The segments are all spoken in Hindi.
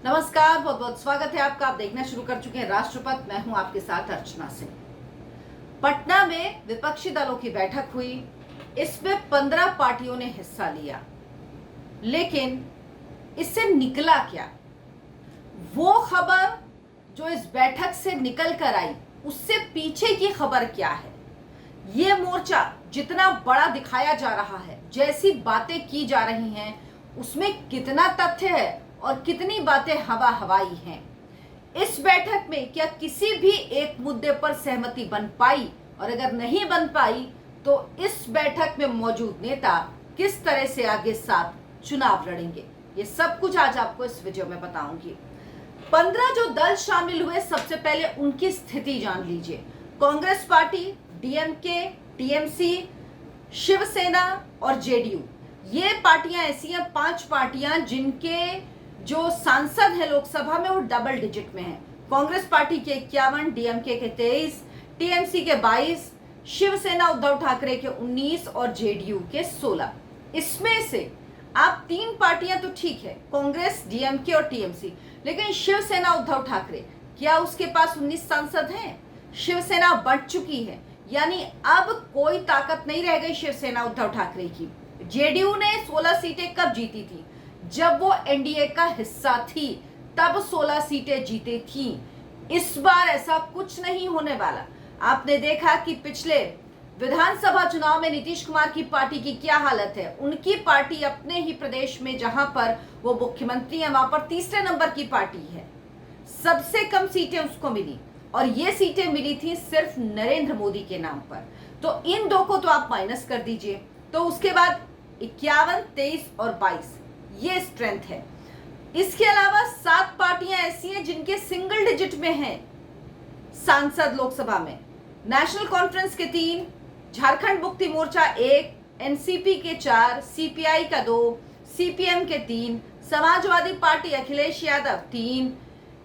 नमस्कार, बहुत बहुत स्वागत है आपका। आप देखना शुरू कर चुके हैं राष्ट्रपथ। मैं हूं आपके साथ अर्चना सिंह। पटना में विपक्षी दलों की बैठक हुई। इसमें 15 पार्टियों ने हिस्सा लिया, लेकिन इससे निकला क्या? वो खबर जो इस बैठक से निकल कर आई, उससे पीछे की खबर क्या है? ये मोर्चा जितना बड़ा दिखाया जा रहा है, जैसी बातें की जा रही हैं, उसमें कितना तथ्य है और कितनी बातें हवा हवाई हैं? इस बैठक में क्या किसी भी एक मुद्दे पर सहमति बन पाई? और अगर नहीं बन पाई तो इस बैठक में मौजूद नेता किस तरह से आगे साथ चुनाव लड़ेंगे, ये सब कुछ आज आपको इस वीडियो में बताऊंगी। 15 जो दल शामिल हुए, सबसे पहले उनकी स्थिति जान लीजिए। Congress party, DMK, TMC, Shiv Sena और जेडीयू, ये पार्टियां ऐसी हैं, 5 पार्टियां जिनके जो सांसद हैं लोकसभा में वो डबल डिजिट में हैं। कांग्रेस पार्टी के 51, डीएमके के 23, टीएमसी के 22, शिवसेना उद्धव ठाकरे के 19 और जेडीयू के 16। इसमें से आप 3 पार्टियां तो ठीक है, कांग्रेस, डीएमके और टीएमसी, लेकिन शिवसेना उद्धव ठाकरे, क्या उसके पास 19 सांसद हैं? शिवसेना बढ़ चुकी है, यानी अब कोई ताकत नहीं रह गई शिवसेना उद्धव ठाकरे की। जेडीयू ने 16 सीटें कब जीती थी? जब वो एनडीए का हिस्सा थी, तब 16 सीटें जीती थी। इस बार ऐसा कुछ नहीं होने वाला। आपने देखा कि पिछले विधानसभा चुनाव में नीतीश कुमार की पार्टी की क्या हालत है। उनकी पार्टी अपने ही प्रदेश में, जहां पर वो मुख्यमंत्री है, वहां पर तीसरे नंबर की पार्टी है। सबसे कम सीटें उसको मिली, और ये सीटें मिली थी सिर्फ नरेंद्र मोदी के नाम पर। तो इन दो को तो आप माइनस कर दीजिए, तो उसके बाद 51, 23 और 22 ये स्ट्रेंथ है। इसके अलावा 7 पार्टियां ऐसी हैं जिनके सिंगल डिजिट में हैं सांसद लोकसभा में। नेशनल कॉन्फ्रेंस के 3, झारखंड मुक्ति मोर्चा 1, एनसीपी के 4, सीपीआई का 2, सीपीएम के 3, समाजवादी पार्टी अखिलेश यादव 3,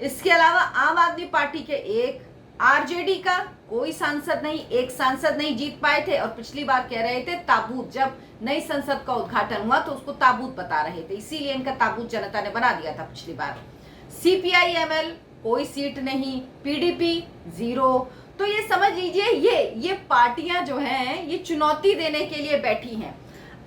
इसके अलावा आम आदमी पार्टी के 1, आरजेडी का कोई सांसद नहीं, एक सांसद नहीं जीत पाए थे। और पिछली बार कह रहे थे ताबूत, जब नई संसद का उद्घाटन हुआ तो उसको ताबूत बता रहे थे, इसीलिए इनका ताबूत जनता ने बना दिया था पिछली बार। सीपीआई एमएल कोई सीट नहीं, पीडीपी 0। तो ये समझ लीजिए ये पार्टियां जो हैं ये चुनौती देने के लिए बैठी हैं।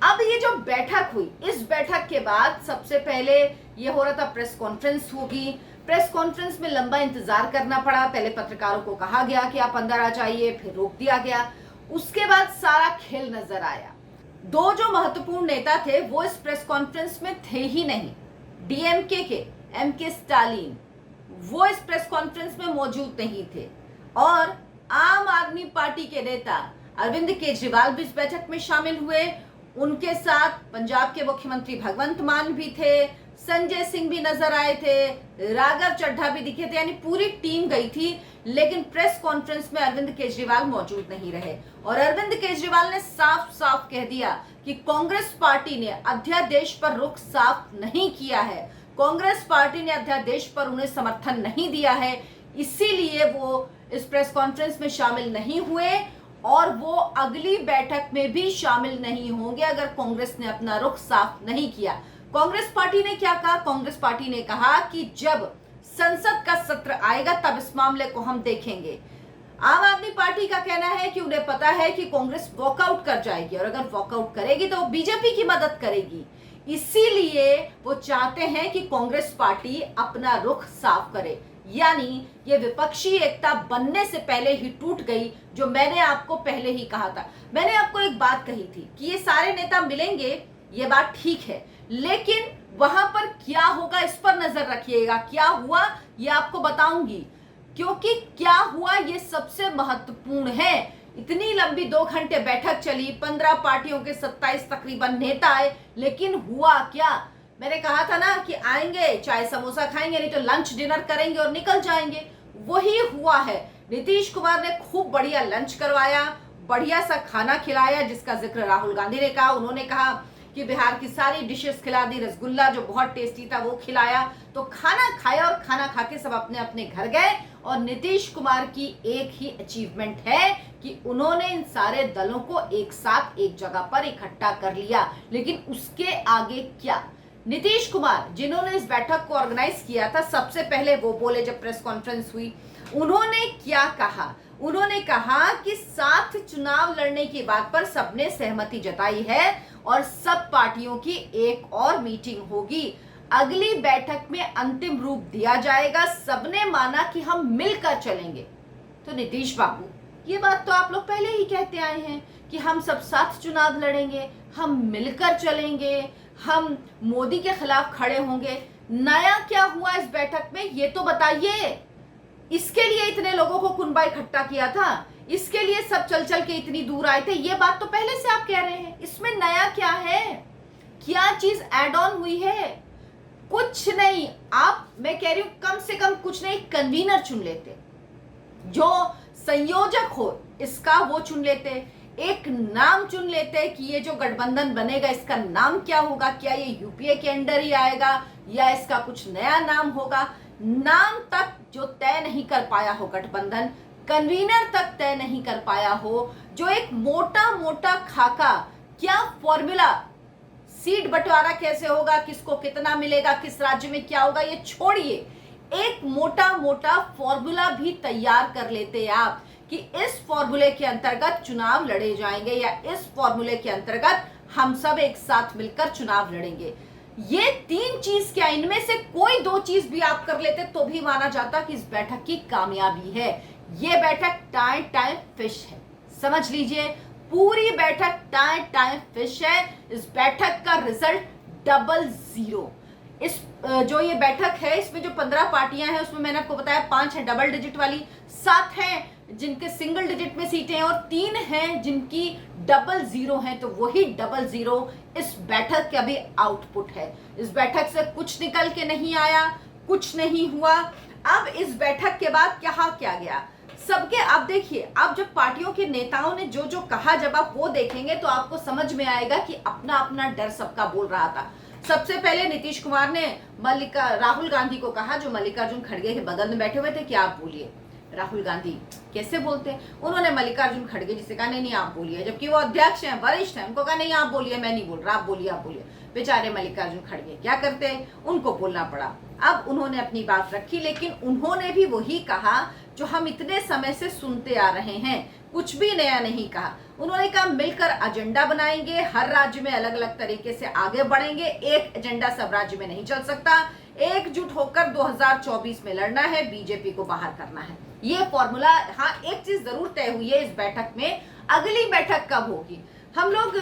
अब ये जो बैठक हुई, इस बैठक के बाद सबसे पहले ये हो रहा था प्रेस कॉन्फ्रेंस होगी। प्रेस कॉन्फ्रेंस में लंबा इंतजार करना पड़ा। पहले पत्रकारों को कहा गया कि आप अंदर आ जाइए, फिर रोक दिया गया। उसके बाद सारा खेल नजर आया। 2 जो महत्वपूर्ण नेता थे वो इस प्रेस कॉन्फ्रेंस में थे ही नहीं। डीएमके के एमके स्टालिन वो इस प्रेस कॉन्फ्रेंस में मौजूद नहीं थे, और आम आदमी पार्टी के नेता अरविंद केजरीवाल भी इस बैठक में शामिल हुए। उनके साथ पंजाब के मुख्यमंत्री भगवंत मान भी थे, संजय सिंह भी नजर आए थे, राघव चड्ढा भी दिखे थे, यानी पूरी टीम गई थी। लेकिन प्रेस कॉन्फ्रेंस में अरविंद केजरीवाल मौजूद नहीं रहे, और अरविंद केजरीवाल ने साफ साफ कह दिया कि कांग्रेस पार्टी ने अध्यादेश पर रुख साफ नहीं किया है, कांग्रेस पार्टी ने अध्यादेश पर उन्हें समर्थन नहीं दिया है, इसीलिए वो इस प्रेस कॉन्फ्रेंस में शामिल नहीं हुए, और वो अगली बैठक में भी शामिल नहीं होंगे अगर कांग्रेस ने अपना रुख साफ नहीं किया। कांग्रेस पार्टी ने क्या कहा? कांग्रेस पार्टी ने कहा कि जब संसद का सत्र आएगा तब इस मामले को हम देखेंगे। आम आदमी पार्टी का कहना है कि उन्हें पता है कि कांग्रेस वॉकआउट कर जाएगी, और अगर वॉकआउट करेगी तो बीजेपी की मदद करेगी, इसीलिए वो चाहते हैं कि कांग्रेस पार्टी अपना रुख साफ करे। यानी ये विपक्षी एकता बनने से पहले ही टूट गई, जो मैंने आपको पहले ही कहा था। मैंने आपको एक बात कही थी कि ये सारे नेता मिलेंगे, ये बात ठीक है, लेकिन वहां पर क्या होगा इस पर नजर रखिएगा। क्या हुआ ये आपको बताऊंगी, क्योंकि क्या हुआ ये सबसे महत्वपूर्ण है। इतनी लंबी 2 घंटे बैठक चली, 15 पार्टियों के 27 तकरीबन नेता आए, लेकिन हुआ क्या? मैंने कहा था ना कि आएंगे, चाय समोसा खाएंगे, नहीं तो लंच डिनर करेंगे और निकल जाएंगे। वही हुआ है। नीतीश कुमार ने खूब बढ़िया लंच करवाया, बढ़िया सा खाना खिलाया, जिसका जिक्र राहुल गांधी ने कहा। उन्होंने कहा कि बिहार की सारी डिशेस खिला दी, रसगुल्ला जो बहुत टेस्टी था वो खिलाया। तो खाना खाया, और खाना खा के सब अपने अपने घर गए। और नीतीश कुमार की एक ही अचीवमेंट है कि उन्होंने इन सारे दलों को एक साथ एक जगह पर इकट्ठा कर लिया। लेकिन उसके आगे क्या? नीतीश कुमार जिन्होंने इस बैठक को ऑर्गेनाइज किया था, सबसे पहले वो बोले जब प्रेस कॉन्फ्रेंस हुई। उन्होंने क्या कहा? उन्होंने कहा कि साथ चुनाव लड़ने की बात पर सबने सहमति जताई है और सब पार्टियों की एक और मीटिंग होगी। अगली बैठक में अंतिम रूप दिया जाएगा। सबने माना कि हम मिलकर चलेंगे। तो नीतीश बाबू, ये बात तो आप लोग पहले ही कहते आए हैं कि हम सब साथ चुनाव लड़ेंगे, हम मिलकर चलेंगे, हम मोदी के खिलाफ खड़े होंगे। नया क्या हुआ इस बैठक में, ये तो बताइए। इसके लिए इतने लोगों को कुनबा इकट्ठा किया था, इसके लिए सब चल चल के इतनी दूर आए थे, ये बात तो पहले से आप कह रहे हैं। इसमें नया क्या है? क्या चीज ऐड ऑन हुई है? कुछ नहीं। आप, मैं कह रही हूं, कम से कम कुछ नहीं, कन्वीनर चुन लेते, जो संयोजक हो इसका वो चुन लेते, एक नाम चुन लेते कि ये जो गठबंधन बनेगा इसका नाम क्या होगा, क्या ये यूपीए के अंडर ही आएगा या इसका कुछ नया नाम होगा। नाम तक जो तय नहीं कर पाया हो गठबंधन, कन्वीनर तक तय नहीं कर पाया हो, जो एक मोटा मोटा खाका, क्या फॉर्मूला, सीट बंटवारा कैसे होगा, किसको कितना मिलेगा, किस राज्य में क्या होगा, ये छोड़िए, एक मोटा मोटा फॉर्मूला भी तैयार कर लेते आप कि इस फॉर्मूले के अंतर्गत चुनाव लड़े जाएंगे या इस फॉर्मूले के अंतर्गत हम सब एक साथ मिलकर चुनाव लड़ेंगे। ये तीन चीज क्या, इनमें से कोई दो चीज भी आप कर लेते तो भी माना जाता कि इस बैठक की कामयाबी है। ये बैठक टाइम फिश है, समझ लीजिए। पूरी बैठक टाइम फिश है। इस बैठक का रिजल्ट 00। इस जो ये बैठक है, इसमें जो 15 पार्टियां हैं उसमें मैंने आपको बताया 5 है डबल डिजिट वाली, 7 हैं जिनके सिंगल डिजिट में सीटें हैं और 3 हैं जिनकी 00 हैं। तो वही 00 इस बैठक का भी आउटपुट है। इस बैठक से कुछ निकल के नहीं आया, कुछ नहीं हुआ। अब इस बैठक के बाद क्या गया सबके, आप देखिए, आप जब पार्टियों के नेताओं ने जो जो कहा, जब आप वो देखेंगे तो आपको समझ में आएगा कि अपना अपना डर सबका बोल रहा था। सबसे पहले नीतीश कुमार ने राहुल गांधी को कहा, जो मल्लिकार्जुन खड़गे के बगल में बैठे हुए थे, कि आप बोलिए। राहुल गांधी कैसे बोलते हैं, उन्होंने मल्लिकार्जुन खड़गे जिसे कहा नहीं आप बोलिए, जबकि वो अध्यक्ष हैं, वरिष्ठ हैं, उनको कहा नहीं आप बोलिए, मैं नहीं बोल रहा, आप बोलिए। बेचारे मल्लिकार्जुन खड़गे क्या करते हैं, उनको बोलना पड़ा। अब उन्होंने अपनी बात रखी, लेकिन उन्होंने भी वही कहा जो हम इतने समय से सुनते आ रहे हैं, कुछ भी नया नहीं कहा। उन्होंने कहा मिलकर एजेंडा बनाएंगे, हर राज्य में अलग अलग तरीके से आगे बढ़ेंगे, एक एजेंडा सब राज्य में नहीं चल सकता, एकजुट होकर 2024 में लड़ना है, बीजेपी को बाहर करना है। ये फॉर्मूला। हाँ, एक चीज जरूर तय हुई है इस बैठक में, अगली बैठक कब होगी। हम लोग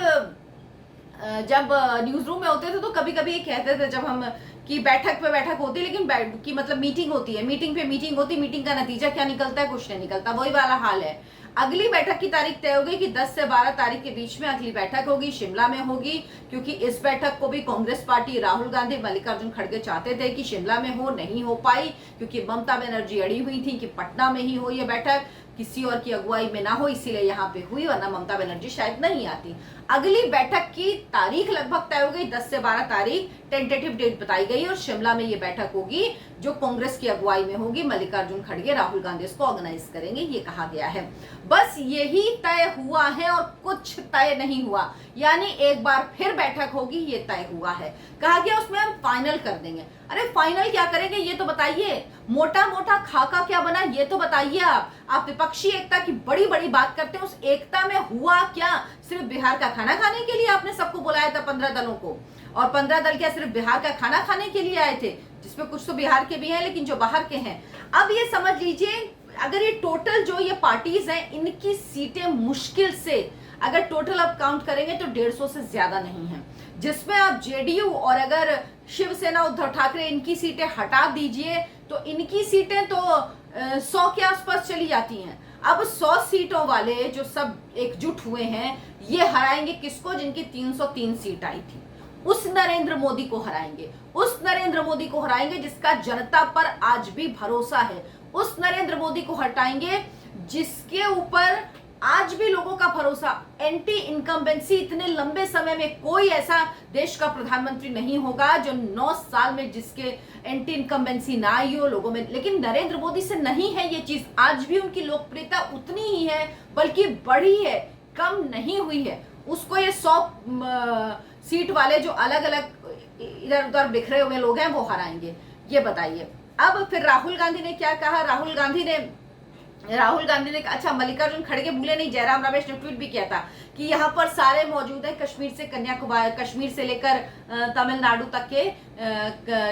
जब न्यूज रूम में होते थे तो कभी कभी ये कहते थे जब हम कि बैठक पे बैठक होती, लेकिन की मतलब मीटिंग होती है, मीटिंग पे मीटिंग होती, मीटिंग का नतीजा क्या निकलता है, कुछ नहीं निकलता। वही वाला हाल है। अगली बैठक की तारीख तय हो गई कि 10 से 12 तारीख के बीच में अगली बैठक होगी, शिमला में होगी, क्योंकि इस बैठक को भी कांग्रेस पार्टी, राहुल गांधी, मल्लिकार्जुन खड़गे चाहते थे कि शिमला में हो, नहीं हो पाई, क्योंकि ममता बनर्जी अड़ी हुई थी कि पटना में ही हो ये बैठक, किसी और की अगुवाई में ना हो, इसीलिए यहाँ पे हुई, वरना ममता बनर्जी शायद नहीं आती। अगली बैठक की तारीख लगभग तय हो गई, 10 से 12 तारीख टेंटेटिव डेट बताई गई, और शिमला में ये बैठक होगी जो कांग्रेस की अगुवाई में होगी। मल्लिकार्जुन खड़गे, राहुल गांधी इसको ऑर्गेनाइज करेंगे, ये कहा गया है। बस यही तय हुआ है और कुछ तय नहीं हुआ, यानी एक बार फिर बैठक होगी, ये तय हुआ है। कहा गया उसमें हम फाइनल कर देंगे। अरे फाइनल क्या करेंगे ये तो बताइए, मोटा मोटा खाका क्या बना ये तो बताइए। आप विपक्षी एकता की बड़ी बड़ी बात करते हैं, उस एकता में हुआ क्या? सिर्फ बिहार का खाना खाने के लिए आपने सबको बुलाया था 15 दलों को, और 15 दल क्या सिर्फ बिहार का खाना खाने के लिए आए थे, जिसमें कुछ तो बिहार के भी हैं लेकिन जो बाहर के हैं। अब ये समझ लीजिए, अगर ये टोटल जो ये पार्टीज हैं, इनकी सीटें मुश्किल से, अगर टोटल आप काउंट करेंगे तो 150 से ज्यादा नहीं है, जिसमें आप जेडीयू और अगर शिवसेना, उद्धव ठाकरे, इनकी सीटें हटा दीजिए तो इनकी सीटें तो 100 के आसपास चली जाती हैं। अब 100 सीटों वाले जो सब एकजुट हुए हैं, ये हराएंगे किसको? जिनकी 303 सीट आई थी, उस नरेंद्र मोदी को हराएंगे। उस नरेंद्र मोदी को हराएंगे जिसका जनता पर आज भी भरोसा है। उस नरेंद्र मोदी को हटाएंगे जिसके ऊपर आज भी लोगों का भरोसा। एंटी इनकम्बेंसी, इतने लंबे समय में कोई ऐसा देश का प्रधानमंत्री नहीं होगा जो 9 साल में जिसके एंटी इनकम्बेंसी ना आई हो लोगों में, लेकिन नरेंद्र मोदी से नहीं है ये चीज। आज भी उनकी लोकप्रियता उतनी ही है, बल्कि बढ़ी है, कम नहीं हुई है। उसको ये 100 सीट वाले जो अलग अलग इधर उधर बिखरे हुए लोग हैं वो हराएंगे, ये बताइए। अब फिर राहुल गांधी ने क्या कहा, राहुल गांधी ने अच्छा, मल्लिकार्जुन खड़गे भूले नहीं, जयराम रमेश ने ट्वीट भी किया था कि यहाँ पर सारे मौजूद हैं, कश्मीर से कन्याकुमारी, कश्मीर से लेकर तमिलनाडु तक के,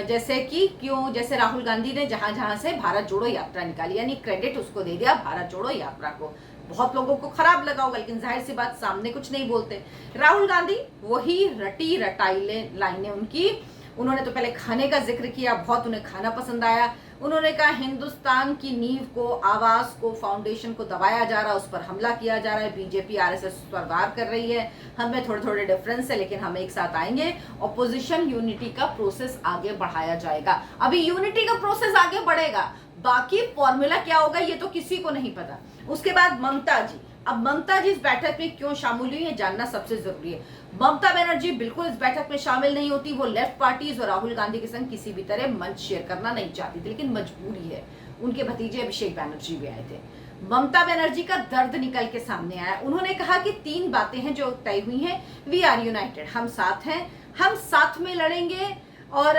जैसे राहुल गांधी ने जहां जहां से भारत जोड़ो यात्रा निकाली, यानी क्रेडिट उसको दे दिया भारत जोड़ो यात्रा को। बहुत लोगों को खराब लगा होगा, लेकिन जाहिर सी बात सामने कुछ नहीं बोलते। राहुल गांधी वही रटी रटाई लाइनें उनकी, उन्होंने तो पहले खाने का जिक्र किया, बहुत उन्हें खाना पसंद आया। उन्होंने कहा हिंदुस्तान की नींव को, आवास को, फाउंडेशन को दबाया जा रहा है, उस पर हमला किया जा रहा है, बीजेपी आरएसएस उस पर वार कर रही है, हमें थोड़े थोड़े डिफरेंस है लेकिन हम एक साथ आएंगे, ऑपोजिशन यूनिटी का प्रोसेस आगे बढ़ाया जाएगा। अभी यूनिटी का प्रोसेस आगे बढ़ेगा, बाकी फॉर्मूला क्या होगा ये तो किसी को नहीं पता। उसके बाद ममता जी, अब ममता जी इस बैठक में क्यों शामिल हुई है जानना सबसे जरूरी है। ममता बनर्जी बिल्कुल इस बैठक में शामिल नहीं होती, वो लेफ्ट पार्टीज और राहुल गांधी के संग किसी भी तरह मंच शेयर करना नहीं चाहती थी, लेकिन मजबूरी है। उनके भतीजे अभिषेक बनर्जी भी आए थे। ममता बनर्जी का दर्द निकल के सामने आया। उन्होंने कहा कि 3 बातें हैं जो तय हुई हैं, वी आर यूनाइटेड, हम साथ हैं, हम साथ में लड़ेंगे और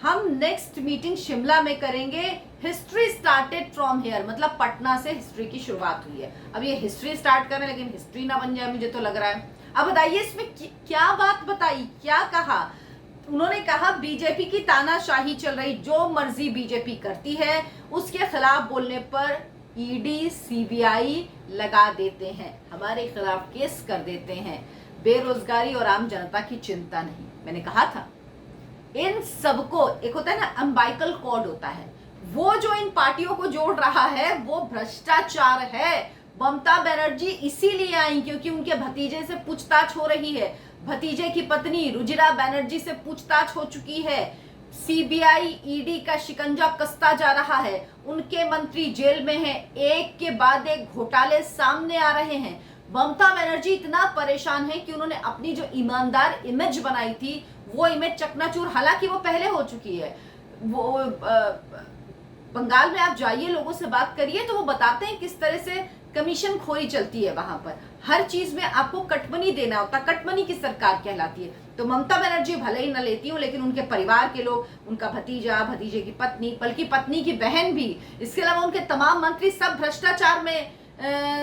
हम नेक्स्ट मीटिंग शिमला में करेंगे। हिस्ट्री स्टार्टेड फ्रॉम हियर, मतलब पटना से हिस्ट्री की शुरुआत हुई है। अब ये हिस्ट्री स्टार्ट कर रहे हैं लेकिन हिस्ट्री ना बन जाए, मुझे तो लग रहा है। अब बताइए इसमें क्या बात बताई, क्या कहा। उन्होंने कहा बीजेपी की तानाशाही चल रही, जो मर्जी बीजेपी करती है उसके खिलाफ बोलने पर ईडी सीबीआई लगा देते हैं, हमारे खिलाफ केस कर देते हैं, बेरोजगारी और आम जनता की चिंता नहीं। मैंने कहा था इन सबको, एक होता है ना अम्बाइकल कॉर्ड होता है, वो जो इन पार्टियों को जोड़ रहा है वो भ्रष्टाचार है। ममता बनर्जी इसीलिए आई क्योंकि उनके भतीजे से पूछताछ हो रही है, भतीजे की पत्नी रुजिरा बनर्जी से पूछताछ हो चुकी है, सीबीआई ईडी का शिकंजा कसता जा रहा है, उनके मंत्री जेल में हैं, एक के बाद एक घोटाले सामने आ रहे हैं। ममता बनर्जी इतना परेशान है कि उन्होंने अपनी जो ईमानदार इमेज बनाई थी वो इमेज चकनाचूर, हालांकि वो पहले हो चुकी है। वो बंगाल में आप जाइए, लोगों से बात करिए तो वो बताते हैं किस तरह से कमीशन खोरी चलती है वहां पर, हर चीज में आपको कटमनी देना होता, कटमनी की सरकार कहलाती है। तो ममता बनर्जी भले ही न लेती हूँ लेकिन उनके परिवार के लोग, उनका भतीजा, भतीजे की पत्नी, बल्कि पत्नी की बहन भी, इसके अलावा उनके तमाम मंत्री सब भ्रष्टाचार में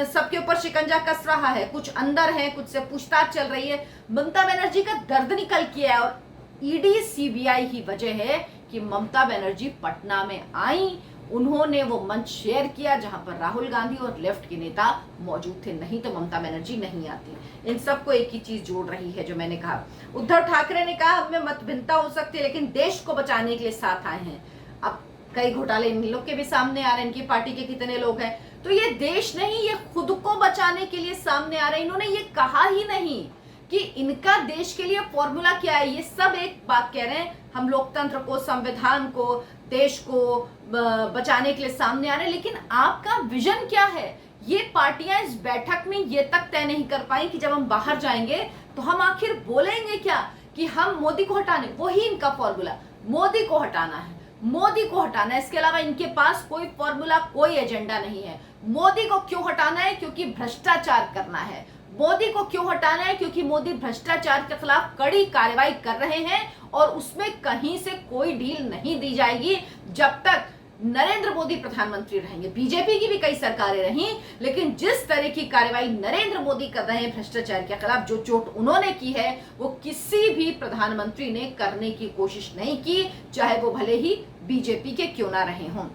सबके ऊपर शिकंजा कस रहा है, कुछ अंदर है, कुछ से पूछताछ चल रही है। ममता बनर्जी का दर्द निकल किया है और ईडी सीबीआई ही वजह है कि ममता बनर्जी पटना में आई। उन्होंने वो मंच शेयर किया जहां पर राहुल गांधी और लेफ्ट के नेता मौजूद थे, नहीं तो ममता बनर्जी नहीं आती। इन सबको एक ही चीज जोड़ रही है जो मैंने कहा। उद्धव ठाकरे ने कहा हमें मतभिन्नता हो सकती है लेकिन देश को बचाने के लिए साथ आए हैं। अब कई घोटाले इन लोग के भी सामने आ रहे हैं, इनकी पार्टी के कितने लोग हैं, तो ये देश नहीं, ये खुद को बचाने के लिए सामने आ रहे हैं। इन्होंने ये कहा ही नहीं कि इनका देश के लिए फॉर्मूला क्या है, ये सब एक बात कह रहे हैं, हम लोकतंत्र को, संविधान को, देश को बचाने के लिए सामने आ रहे हैं। लेकिन आपका विजन क्या है, ये पार्टियां इस बैठक में ये तक तय नहीं कर पाई कि जब हम बाहर जाएंगे तो हम आखिर बोलेंगे क्या, कि हम मोदी को हटाने, वही इनका फॉर्मूला, मोदी को हटाना है, मोदी को हटाना है। इसके अलावा इनके पास कोई फॉर्मूला, कोई एजेंडा नहीं है। मोदी को क्यों हटाना है, क्योंकि भ्रष्टाचार करना है। मोदी को क्यों हटाना है, क्योंकि मोदी भ्रष्टाचार के खिलाफ कड़ी कार्रवाई कर रहे हैं और उसमें कहीं से कोई ढील नहीं दी जाएगी जब तक नरेंद्र मोदी प्रधानमंत्री रहेंगे। बीजेपी की भी कई सरकारें रहीं, लेकिन जिस तरह की कार्रवाई नरेंद्र मोदी कर रहे हैं भ्रष्टाचार के खिलाफ, जो चोट उन्होंने की है वो किसी भी प्रधानमंत्री ने करने की कोशिश नहीं की, चाहे वो भले ही बीजेपी के क्यों ना रहे हों।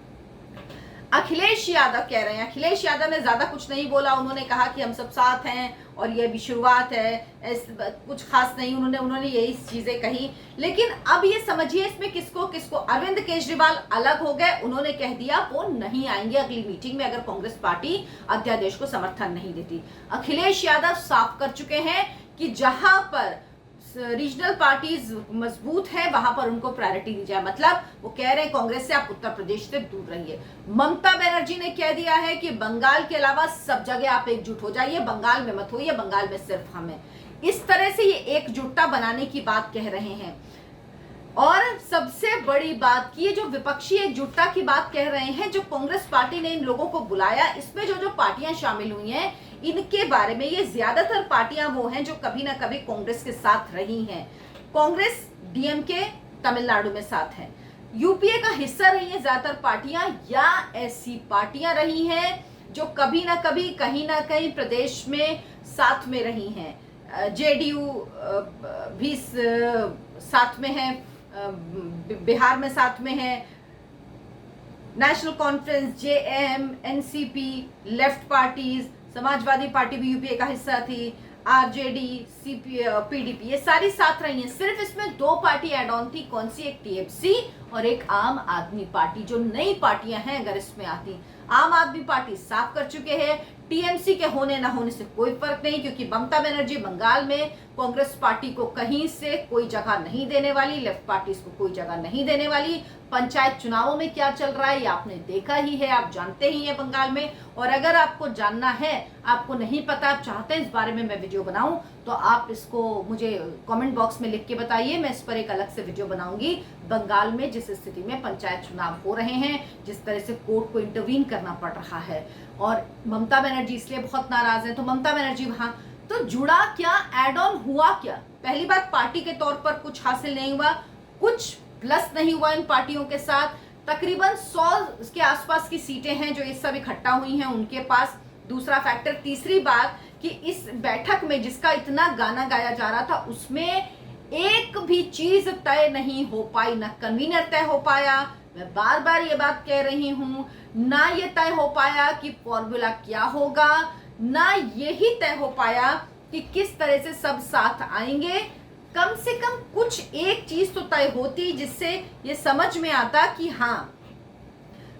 अखिलेश यादव कह रहे हैं, अखिलेश यादव ने ज्यादा कुछ नहीं बोला, उन्होंने कहा कि हम सब साथ हैं और ये भी शुरुआत है, कुछ खास नहीं, उन्होंने यही चीजें कही। लेकिन अब ये समझिए इसमें किसको किसको, अरविंद केजरीवाल अलग हो गए, उन्होंने कह दिया वो नहीं आएंगे अगली मीटिंग में अगर कांग्रेस पार्टी अध्यादेश को समर्थन नहीं देती। अखिलेश यादव साफ कर चुके हैं कि जहां पर रीजनल पार्टीज मजबूत है वहां पर उनको प्रायोरिटी दी जाए, मतलब वो कह रहे हैं कांग्रेस से आप उत्तर प्रदेश से दूर रहिए। ममता बनर्जी ने कह दिया है कि बंगाल के अलावा सब जगह आप एकजुट हो जाइए, बंगाल में मत होइए, बंगाल में सिर्फ हम हैं। इस तरह से ये एकजुटता बनाने की बात कह रहे हैं। और सबसे बड़ी बात की, ये जो विपक्षी एकजुटता की बात कह रहे हैं, जो कांग्रेस पार्टी ने इन लोगों को बुलाया, इसमें जो जो पार्टियां शामिल हुई हैं इनके बारे में, ये ज्यादातर पार्टियां वो हैं जो कभी ना कभी कांग्रेस के साथ रही हैं। कांग्रेस, डीएमके, तमिलनाडु में साथ हैं। यूपीए का हिस्सा रही है ज्यादातर पार्टियां, या ऐसी पार्टियां रही हैं जो कभी ना कभी कहीं ना कहीं प्रदेश में साथ में रही हैं। जेडीयू भी साथ में है, बिहार में साथ में है, national conference, JM, NCP, left parties, Samajwadi party भी यूपीए का हिस्सा थी, आरजेडी, पीडीपी, ये सारी साथ रही हैं। सिर्फ इसमें दो पार्टी एड ऑन थी, कौन सी? एक टीएमसी और एक आम आदमी पार्टी, जो नई पार्टियां हैं अगर इसमें आती। आम आदमी पार्टी साफ कर चुके हैं, टीएमसी के होने ना होने से कोई फर्क नहीं, क्योंकि ममता बनर्जी बंगाल में कांग्रेस पार्टी को कहीं से कोई जगह नहीं देने वाली, लेफ्ट पार्टीज को कोई जगह नहीं देने वाली। पंचायत चुनावों में क्या चल रहा है ये आपने देखा ही है, आप जानते ही हैं बंगाल में। और अगर आपको जानना है, आपको नहीं पता, आप चाहते हैं इस बारे में मैं वीडियो बनाऊं, तो आप इसको मुझे कमेंट बॉक्स में लिख के बताइए। मैं इस पर एक अलग से वीडियो बनाऊंगी। बंगाल में जिस स्थिति में पंचायत चुनाव हो रहे हैं, जिस तरह से कोर्ट को इंटरवीन करना पड़ रहा है, और ममता बनर्जी इसलिए बहुत नाराज है, तो ममता बनर्जी वहां तो जुड़ा क्या, एड ऑन हुआ क्या? पहली बात, पार्टी के तौर पर कुछ हासिल नहीं हुआ, कुछ प्लस नहीं हुआ इन पार्टियों के साथ। तकरीबन 100 के आसपास की सीटें हैं जो इस सब इकट्ठा हुई हैं उनके पास। दूसरा फैक्टर, तीसरी बात कि इस बैठक में जिसका इतना गाना गाया जा रहा था, उसमें एक भी चीज तय नहीं हो पाई, ना कन्वीनर तय हो पाया, मैं बार बार ये बात कह रही हूं, ना ये तय हो पाया कि फॉर्मूला क्या होगा, ना यही तय हो पाया कि किस तरह से सब साथ आएंगे। कम से कम कुछ एक चीज तो तय होती जिससे ये समझ में आता कि हाँ,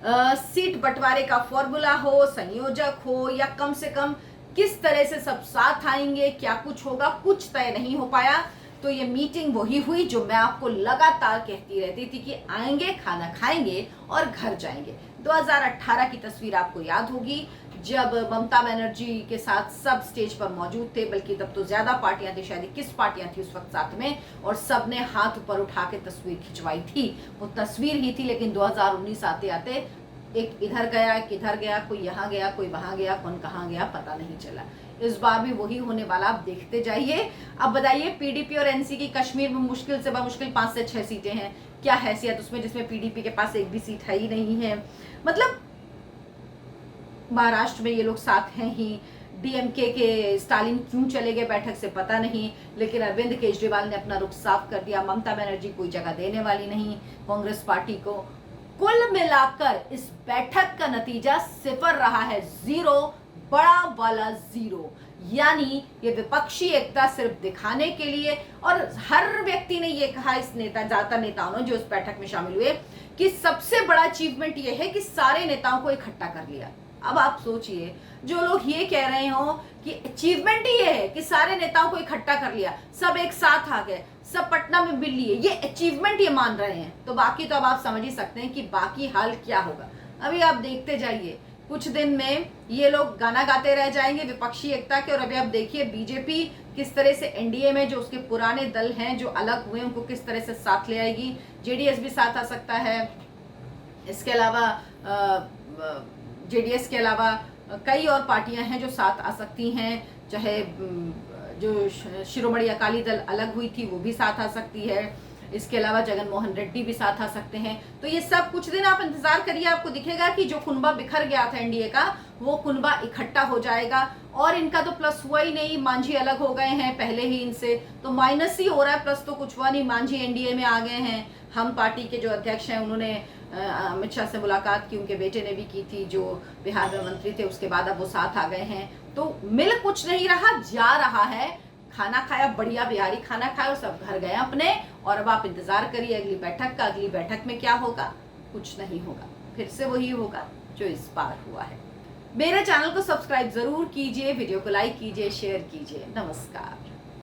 सीट बंटवारे का फॉर्मूला हो, संयोजक हो, या कम से कम किस तरह से सब साथ आएंगे, क्या कुछ होगा, कुछ तय नहीं हो पाया। तो ये मीटिंग वही हुई जो मैं आपको लगातार कहती रहती थी कि आएंगे, खाना खाएंगे और घर जाएंगे। 2018 की तस्वीर आपको याद होगी, जब ममता बनर्जी के साथ सब स्टेज पर मौजूद थे, बल्कि तब तो ज्यादा पार्टियां थी, शायद 21 पार्टियां थी उस वक्त साथ में, और सबने हाथ ऊपर उठा के तस्वीर खिंचवाई थी। वो तस्वीर ही थी, लेकिन 2019 आते आते एक इधर गया, एक इधर गया, कोई यहाँ गया, कोई वहां गया, कौन कहाँ गया पता नहीं चला। इस बार भी वही होने वाला, आप देखते जाइए। अब बताइए, पीडीपी और एनसी की कश्मीर में मुश्किल से मुश्किल 5 से 6 सीटें हैं, क्या हैसियत उसमें जिसमें पीडीपी के पास एक भी सीट है ही नहीं है। मतलब महाराष्ट्र में ये लोग साथ हैं ही, डीएमके के स्टालिन क्यों चले गए बैठक से पता नहीं, लेकिन अरविंद केजरीवाल ने अपना रुख साफ कर दिया, ममता बनर्जी कोई जगह देने वाली नहीं कांग्रेस पार्टी को। कुल मिलाकर इस बैठक का नतीजा सिफर रहा है, 0, बड़ा वाला 0। यानी ये विपक्षी एकता सिर्फ दिखाने के लिए, और हर व्यक्ति ने ये कहा, इस ज्यादातर नेताओं ने जो इस बैठक में शामिल हुए, कि सबसे बड़ा अचीवमेंट ये है कि सारे नेताओं को इकट्ठा कर लिया। अब आप सोचिए, जो लोग ये कह रहे हो कि अचीवमेंट ये है कि सारे नेताओं को इकट्ठा कर लिया, सब एक साथ आ गए, सब पटना में मिल लिए, ये अचीवमेंट ये मान रहे हैं, तो बाकी तो अब आप समझ ही सकते हैं कि बाकी हाल क्या होगा। अभी आप देखते जाइए, कुछ दिन में ये लोग गाना गाते रह जाएंगे विपक्षी एकता के। और अभी आप देखिए बीजेपी किस तरह से एनडीए में जो उसके पुराने दल हैं जो अलग हुए, उनको किस तरह से साथ ले आएगी। जेडीएस भी साथ आ सकता है, इसके अलावा जेडीएस के अलावा कई और पार्टियां हैं जो साथ आ सकती हैं, चाहे जो शिरोमणि अकाली दल अलग हुई थी वो भी साथ आ सकती है, इसके अलावा जगन मोहन रेड्डी भी साथ आ सकते हैं। तो ये सब कुछ दिन आप इंतजार करिए, आपको दिखेगा कि जो कुनबा बिखर गया था एनडीए का, वो कुनबा इकट्ठा हो जाएगा। और इनका तो प्लस हुआ ही नहीं, मांझी अलग हो गए हैं पहले ही इनसे, तो माइनस ही हो रहा है, प्लस तो कुछ हुआ नहीं। मांझी एनडीए में आ गए हैं। हम पार्टी के जो अध्यक्ष हैं उन्होंने अमित शाह से मुलाकात की, उनके बेटे ने भी की थी जो बिहार में मंत्री थे, उसके बाद अब वो साथ आ गए हैं। तो मिल कुछ नहीं रहा, जा रहा है। खाना खाया, बढ़िया बिहारी खाना खाया, सब घर गए अपने, और अब आप इंतजार करिए अगली बैठक का। अगली बैठक में क्या होगा? कुछ नहीं होगा, फिर से वही होगा जो इस बार हुआ है। मेरे चैनल को सब्सक्राइब जरूर कीजिए, वीडियो को लाइक कीजिए, शेयर कीजिए। नमस्कार।